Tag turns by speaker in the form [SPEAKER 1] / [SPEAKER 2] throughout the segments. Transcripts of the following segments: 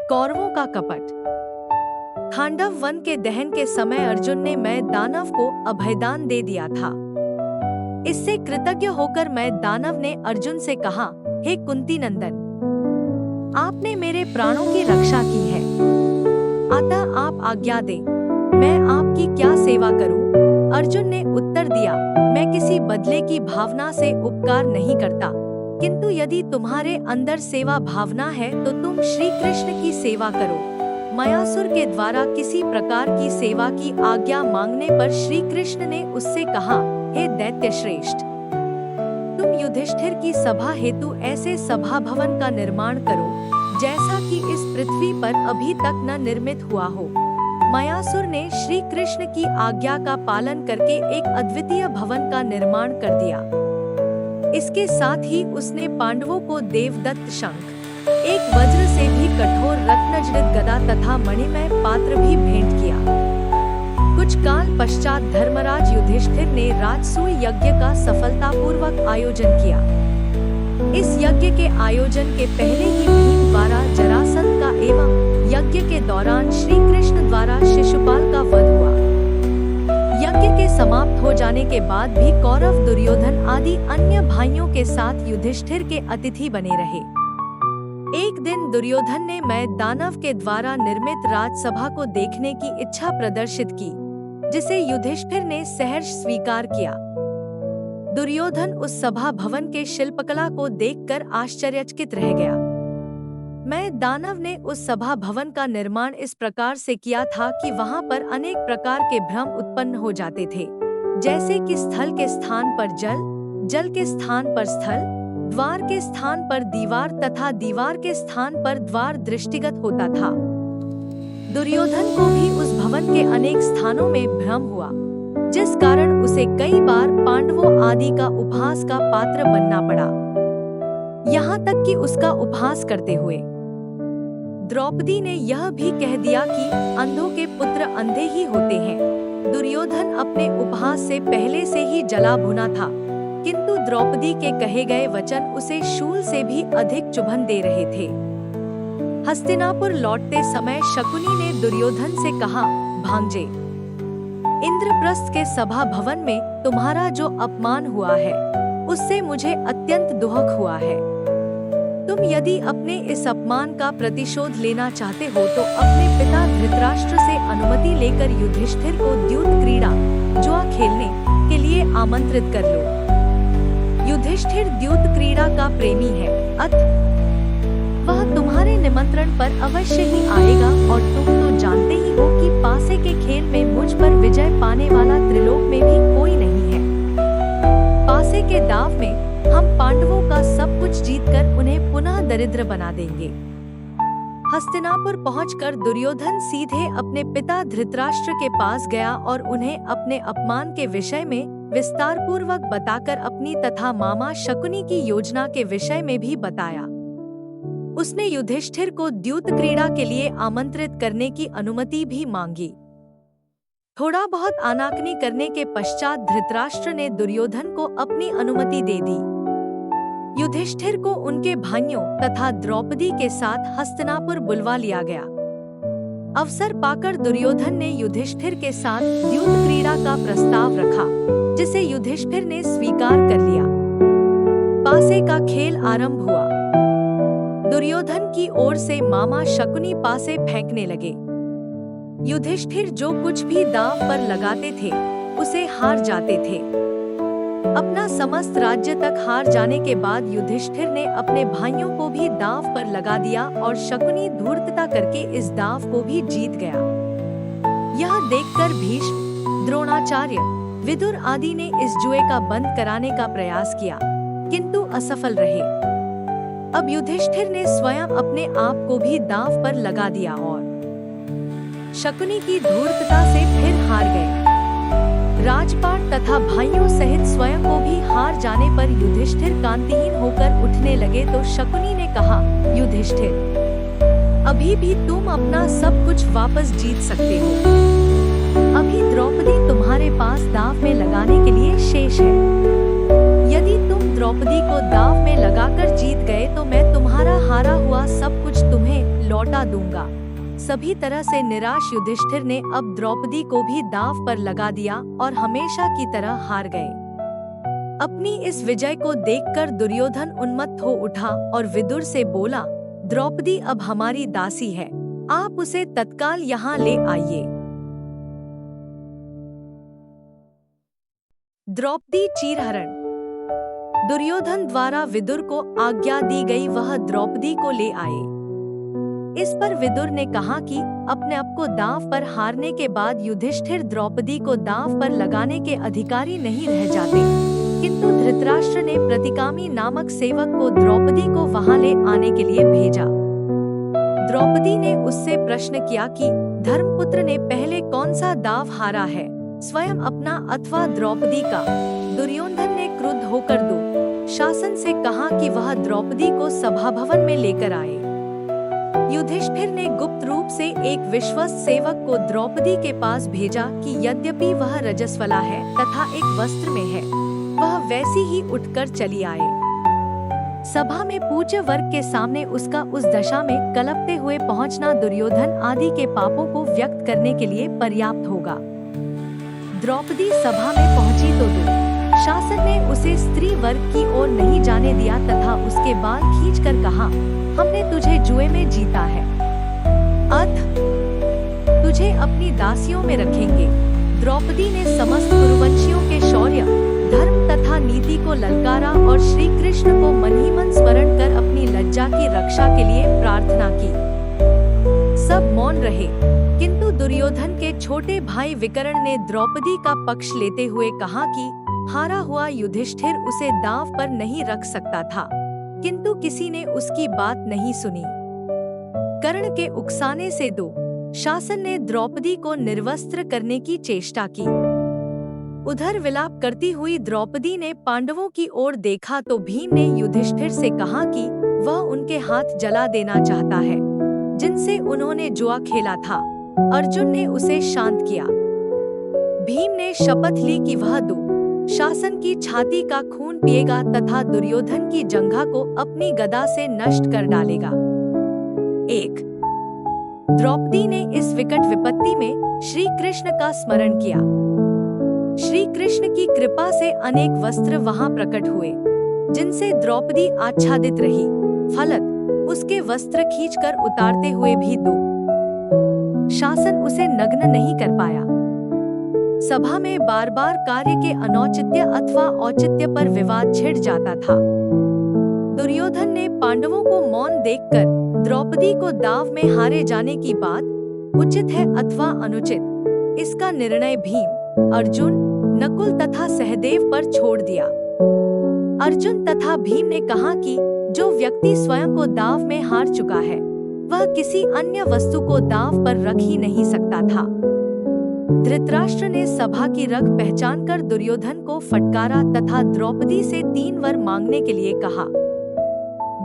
[SPEAKER 1] कौरवों का कपट। खांडव वन के दहन के समय अर्जुन ने मैं दानव को अभयदान दे दिया था। इससे कृतज्ञ होकर मैं दानव ने अर्जुन से कहा, हे कुंती नंदन, आपने मेरे प्राणों की रक्षा की है, अतः आप आज्ञा दें, मैं आपकी क्या सेवा करूं? अर्जुन ने उत्तर दिया, मैं किसी बदले की भावना से उपकार नहीं करता, किंतु यदि तुम्हारे अंदर सेवा भावना है तो तुम श्री कृष्ण की सेवा करो। मयासुर के द्वारा किसी प्रकार की सेवा की आज्ञा मांगने पर श्री कृष्ण ने उससे कहा, हे दैत्य श्रेष्ठ, तुम युधिष्ठिर की सभा हेतु ऐसे सभा भवन का निर्माण करो जैसा कि इस पृथ्वी पर अभी तक न निर्मित हुआ हो। मयासुर ने श्री कृष्ण की आज्ञा का पालन करके एक अद्वितीय भवन का निर्माण कर दिया। इसके साथ ही उसने पांडवों को देवदत्त शंख, एक वज्र से भी कठोर रत्नजड़ित गदा तथा मणिमय पात्र भी भेंट किया। कुछ काल पश्चात धर्मराज युधिष्ठिर ने राजसूय यज्ञ का सफलतापूर्वक आयोजन किया। इस यज्ञ के आयोजन के पहले ही भीम द्वारा जरासंध का एवं यज्ञ के दौरान श्री कृष्ण द्वारा शिशुपाल का वध हुआ। यज्ञ के समाप्त हो जाने के बाद भी कौरव, दुर्योधन आदि अन्य भाइयों के साथ युधिष्ठिर के अतिथि बने रहे। एक दिन दुर्योधन ने मैं दानव के द्वारा निर्मित राजसभा को देखने की इच्छा प्रदर्शित की, जिसे युधिष्ठिर ने सहर्ष स्वीकार किया। दुर्योधन उस सभा भवन के शिल्पकला को देखकर आश्चर्यचकित रह गया। मैं दानव ने उस सभा भवन का निर्माण इस प्रकार से किया था कि वहां पर अनेक प्रकार के भ्रम उत्पन्न हो जाते थे, जैसे कि स्थल के स्थान पर जल, जल के स्थान पर स्थल, द्वार के स्थान पर दीवार तथा दीवार के स्थान पर द्वार दृष्टिगत होता था। दुर्योधन को भी उस भवन के अनेक स्थानों में भ्रम हुआ, जिस कारण उसे कई बार पांडवों आदि का उपहास का पात्र बनना पड़ा। यहाँ तक कि उसका उपहास करते हुए द्रौपदी ने यह भी कह दिया कि अंधों के पुत्र अंधे ही होते हैं। दुर्योधन अपने उपहास से पहले से ही जला भुना था, किंतु द्रौपदी के कहे गए वचन उसे शूल से भी अधिक चुभन दे रहे थे। हस्तिनापुर लौटते समय शकुनी ने दुर्योधन से कहा, भांजे, इंद्रप्रस्थ के सभा भवन में तुम्हारा जो अपमान हुआ है, उससे मुझे अत्यंत दुख हुआ है। तुम यदि अपने इस अपमान का प्रतिशोध लेना चाहते हो तो अपने पिता धृतराष्ट्र से अनुमति लेकर युधिष्ठिर को द्यूत क्रीड़ा, जुआ खेलने के लिए आमंत्रित कर लो। युधिष्ठिर द्यूत क्रीड़ा का प्रेमी है, अतः वह तुम्हारे निमंत्रण पर अवश्य ही आएगा, और तुम तो जानते ही हो कि पासे के खेल में मुझ पर विजय पाने वाला त्रिलोक में भी कोई नहीं है। पासे के दाव में हम पांडवों का सब कुछ जीतकर उन्हें पुनः दरिद्र बना देंगे। हस्तिनापुर पहुंचकर दुर्योधन सीधे अपने पिता धृतराष्ट्र के पास गया और उन्हें अपने अपमान के विषय में विस्तार पूर्वक बताकर अपनी तथा मामा शकुनी की योजना के विषय में भी बताया। उसने युधिष्ठिर को द्यूत क्रीड़ा के लिए आमंत्रित करने की अनुमति भी मांगी। थोड़ा बहुत आनाकानी करने के पश्चात धृतराष्ट्र ने दुर्योधन को अपनी अनुमति दे दी। युधिष्ठिर को उनके भाइयों तथा द्रौपदी के साथ हस्तिनापुर बुलवा लिया गया। अवसर पाकर दुर्योधन ने युधिष्ठिर के साथ द्यूत क्रीड़ा का प्रस्ताव रखा, जिसे युधिष्ठिर ने स्वीकार कर लिया। पासे का खेल आरंभ हुआ। दुर्योधन की ओर से मामा शकुनी पासे फेंकने लगे। युधिष्ठिर जो कुछ भी दांव पर लगाते थे उसे हार जाते थे। अपना समस्त राज्य तक हार जाने के बाद युधिष्ठिर ने अपने भाइयों को भी दांव पर लगा दिया और शकुनी धूर्तता करके इस दांव को भी जीत गया। यह देखकर भीष्म, द्रोणाचार्य, विदुर आदि ने इस जुए का बंद कराने का प्रयास किया, किंतु असफल रहे। अब युधिष्ठिर ने स्वयं अपने आप को भी दांव पर लगा दिया और शकुनी की धूर्तता से फिर हार गए। राजपाट तथा भाइयों सहित स्वयं को भी हार जाने पर युधिष्ठिर कांतिहीन होकर उठने लगे तो शकुनी ने कहा, युधिष्ठिर, अभी भी तुम अपना सब कुछ वापस जीत सकते हो। अभी द्रौपदी तुम्हारे पास दांव में लगाने के लिए शेष है। यदि तुम द्रौपदी को दांव में लगाकर जीत गए तो मैं तुम्हारा हारा हुआ सब कुछ तुम्हें लौटा दूंगा। सभी तरह से निराश युधिष्ठिर ने अब द्रौपदी को भी दांव पर लगा दिया और हमेशा की तरह हार गए। अपनी इस विजय को देखकर दुर्योधन उन्मत्त हो उठा और विदुर से बोला, द्रौपदी अब हमारी दासी है, आप उसे तत्काल यहाँ ले आइए। द्रौपदी चीरहरण। दुर्योधन द्वारा विदुर को आज्ञा दी गई वह द्रौपदी को ले आए। इस पर विदुर ने कहा कि अपने आप को दांव पर हारने के बाद युधिष्ठिर द्रौपदी को दांव पर लगाने के अधिकारी नहीं रह जाते, किंतु धृतराष्ट्र ने प्रतिकामी नामक सेवक को द्रौपदी को वहां ले आने के लिए भेजा। द्रौपदी ने उससे प्रश्न किया कि धर्मपुत्र ने पहले कौन सा दांव हारा है, स्वयं अपना अथवा द्रौपदी का। दुर्योधन ने क्रुद्ध होकर शासन से कहा कि वह द्रौपदी को सभा भवन में लेकर आए। युधिष्ठिर ने गुप्त रूप से एक विश्वस्त सेवक को द्रौपदी के पास भेजा कि यद्यपि वह रजस्वला है तथा एक वस्त्र में है, वह वैसी ही उठकर चली आए। सभा में पूज्य वर्ग के सामने उसका उस दशा में कलपते हुए पहुंचना दुर्योधन आदि के पापों को व्यक्त करने के लिए पर्याप्त होगा। द्रौपदी सभा में पहुंची तो शासन ने उसे स्त्री वर्ग की ओर नहीं जाने दिया तथा उसके बाल खींचकर कहा, हमने तुझे जुए में जीता है, अतः तुझे अपनी दासियों में रखेंगे। द्रौपदी ने समस्त कुरुवंशियों के शौर्य, धर्म तथा नीति को ललकारा और श्री कृष्ण को मन ही मन स्मरण कर अपनी लज्जा की रक्षा के लिए प्रार्थना की। सब मौन रहे, किंतु दुर्योधन के छोटे भाई विकर्ण ने द्रौपदी का पक्ष लेते हुए कहा कि हारा हुआ युधिष्ठिर उसे दांव पर नहीं रख सकता था, किंतु किसी ने उसकी बात नहीं सुनी। कर्ण के उकसाने से शासन ने द्रौपदी को निर्वस्त्र करने की चेष्टा की। उधर विलाप करती हुई द्रौपदी ने पांडवों की ओर देखा तो भीम ने युधिष्ठिर से कहा कि वह उनके हाथ जला देना चाहता है, जिनसे उन्होंने जुआ खेला था। अर्जुन ने उसे शांत किया। भीम ने शपथ ली कि वह शासन की छाती का खून पिएगा तथा दुर्योधन की जंघा को अपनी गदा से नष्ट कर डालेगा। 1. द्रौपदी ने इस विकट विपत्ति में श्री कृष्ण का स्मरण किया। श्री कृष्ण की कृपा से अनेक वस्त्र वहां प्रकट हुए, जिनसे द्रौपदी आच्छादित रही। फलत उसके वस्त्र खींचकर उतारते हुए भी शासन उसे नग्न नहीं कर पाया। सभा में बार बार कार्य के अनौचित्य अथवा औचित्य पर विवाद छिड़ जाता था। दुर्योधन ने पांडवों को मौन देखकर द्रौपदी को दांव में हारे जाने की बात उचित है अथवा अनुचित, इसका निर्णय भीम, अर्जुन, नकुल तथा सहदेव पर छोड़ दिया। अर्जुन तथा भीम ने कहा कि जो व्यक्ति स्वयं को दांव में हार चुका है, वह किसी अन्य वस्तु को दांव पर रख ही नहीं सकता था। धृतराष्ट्र ने सभा की रग पहचानकर दुर्योधन को फटकारा तथा द्रौपदी से 3 वर मांगने के लिए कहा।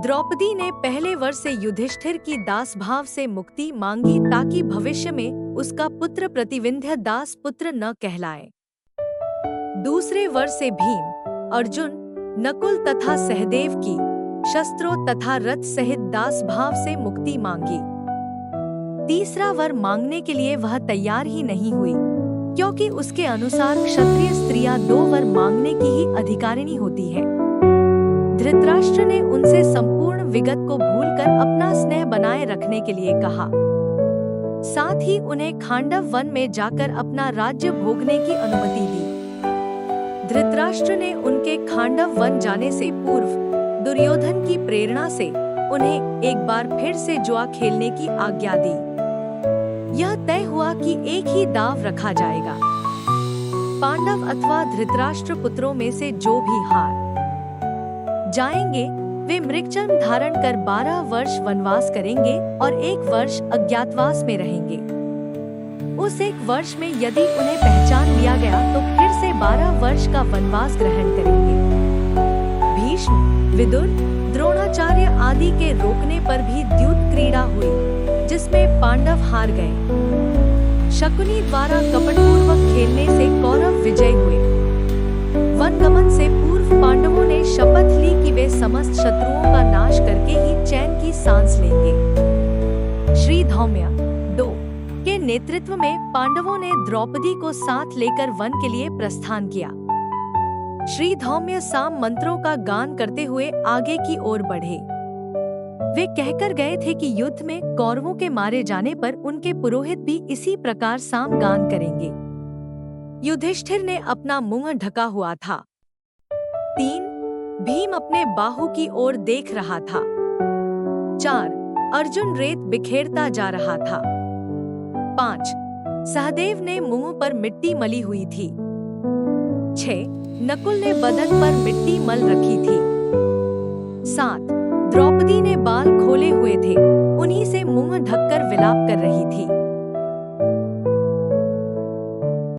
[SPEAKER 1] द्रौपदी ने पहले वर से युधिष्ठिर की दास भाव से मुक्ति मांगी ताकि भविष्य में उसका पुत्र प्रतिविंध्य दास पुत्र न कहलाए। दूसरे वर से भीम, अर्जुन, नकुल तथा सहदेव की शस्त्रों तथा रथ सहित दास भाव से मुक्ति मांगी। तीसरा वर मांगने के लिए वह तैयार ही नहीं हुई, क्योंकि उसके अनुसार क्षत्रिय स्त्रियां 2 वर मांगने की ही अधिकारिणी होती है। धृतराष्ट्र ने उनसे संपूर्ण विगत को भूलकर अपना स्नेह बनाए रखने के लिए कहा। साथ ही उन्हें खांडव वन में जाकर अपना राज्य भोगने की अनुमति दी। धृतराष्ट्र ने उनके खांडव वन जाने से पूर्व दुर्योधन की प्रेरणा से उन्हें एक बार फिर से जुआ खेलने की आज्ञा दी। यह तय हुआ कि एक ही दांव रखा जाएगा। पांडव अथवा धृतराष्ट्र पुत्रों में से जो भी हार जाएंगे, वे मृगचर्म धारण कर 12 वर्ष वनवास करेंगे और 1 वर्ष अज्ञातवास में रहेंगे। उस 1 वर्ष में यदि उन्हें पहचान लिया गया तो फिर से 12 वर्ष का वनवास ग्रहण करेंगे। भीष्म, विदुर, द्रोणाचार्य आदि के रोकने पर भी द्यूत क्रीड़ा हुई, जिसमें पांडव हार गए। शकुनी द्वारा कपटपूर्वक खेलने से कौरव विजय हुए। वनगमन से पूर्व पांडवों ने शपथ ली कि वे समस्त शत्रुओं का नाश करके ही चैन की सांस लेंगे। धौम्य 2 के नेतृत्व में पांडवों ने द्रौपदी को साथ लेकर वन के लिए प्रस्थान किया। श्री धौम्य साम मंत्रों का गान करते हुए आगे की ओर बढ़े। वे कहकर गए थे कि युद्ध में कौरवों के मारे जाने पर उनके पुरोहित भी इसी प्रकार साम गान करेंगे। युधिष्ठिर ने अपना मुंह ढका हुआ था। 3 भीम अपने बाहु की ओर देख रहा था। 4 अर्जुन रेत बिखेरता जा रहा था। 5 सहदेव ने मुंह पर मिट्टी मली हुई थी। 6 नकुल ने बदन पर मिट्टी मल रखी थी। 7 द्रौपदी ने बाल खोले हुए थे, उन्हीं से मुंह ढककर विलाप कर रही थी।